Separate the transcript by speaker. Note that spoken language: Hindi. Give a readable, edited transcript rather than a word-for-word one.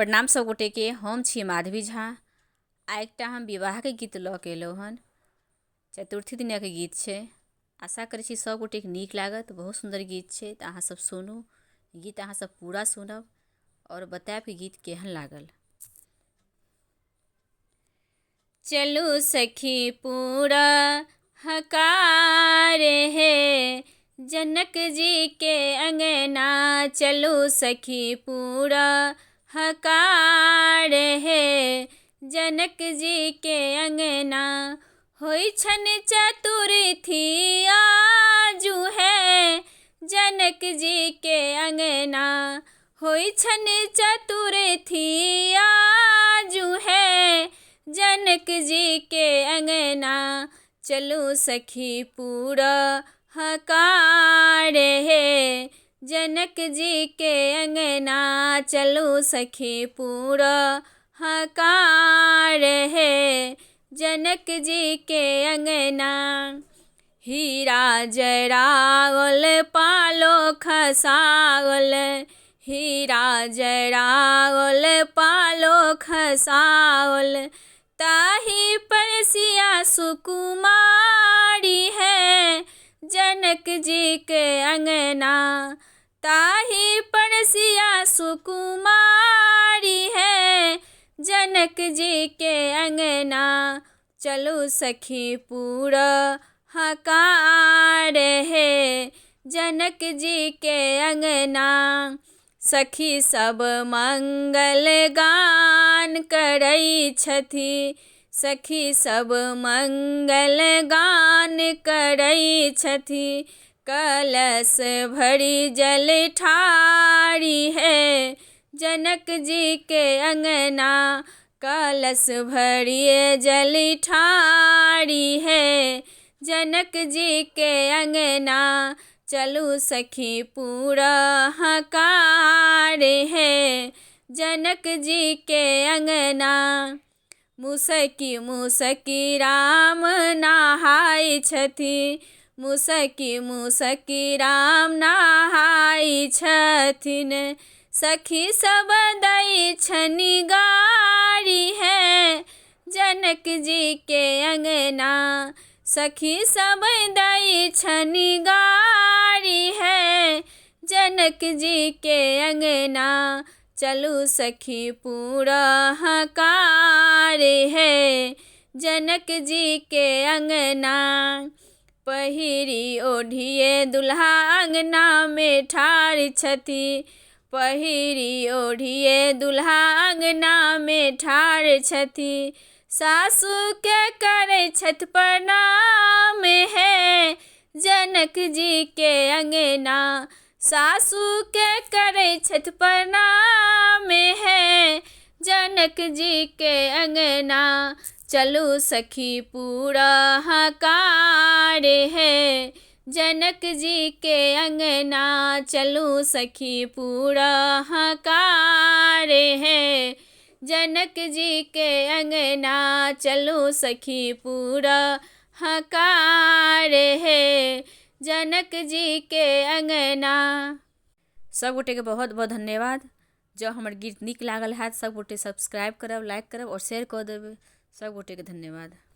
Speaker 1: प्रणाम सब गोटे के। हम छी माधवी झा। आ एकटा हम विवाह के गीत लऽ के एलहुँ हन। चतुर्थी दिन के गीत छै। आशा करै छी सब गोटे के नीक लागत। बहुत सुंदर गीत छै, तऽ अहाँ सब सुनू। गीत अहाँ सब पूरा सुनब और बतायब कि गीत केहन लागल। चलू सखी पूरा हकार हे जनक जी के अंगना। चलू सखी पूरा हकार हे जनक जी के अंगना। होई छन चतुर्थी आजू है जनक जी के अंगना। होई छन चतुर्थी आजू है जनक जी के अंगना। चलू सखी पूरा हकार हे जनक जी के अंगना। चलू सखी पूरा हकार हे जनक जी के अंगना। हीरा जरावल पालो खसावल। हीरा जरावल पालो खसावल। ताही पर सिया सुकुमारी है जनक जी के अंगना। ताही पर सिया सुकुमारी है जनक जी के अंगना। चलू सखी पूरा हकार हे जनक जी के अंगना। सखी सब मंगल गान करै छथि। सखी सब मंगल गान करै छथि। कलश भरी जल ठारी है जनक जी के अंगना। कलश भरी जल ठारी है जनक जी के अंगना। चलू सखी पूरा हकार है जनक जी के अंगना। मुसकी मुसकी राम नहाय छथि। मुसकी मुसकी राम नहाय छथिन। सखी सब दै छनि गारी है जनक जी के अंगना। सखी सब दै छनि गारी है जनक जी के अंगना। चलू सखी पूरा हकार है जनक जी के अंगना। पहिरी ओढ़िए दुल्हा अंगना में ठाढ़ छथि। पहिरी ओढ़िए दुल्हा अंगना में ठाढ़ छथि। सासु के करै छथि प्रणाम है जनक जी के अंगना। सासु के करै छथि प्रणाम है जनक जी के अंगना। चलू सखी पूरा हकार है जनक जी के अंगना। चलू सखी पूरा हकार है जनक जी के अंगना। चलू सखी पूरा हकार है जनक जी के अंगना। सब गोटे के बहुत बहुत धन्यवाद। जब हमर गीत नीक लागल हैत सब गोटे सब्सक्राइब करब, लाइक करब और शेयर कऽ देबै। सब गोटे के धन्यवाद।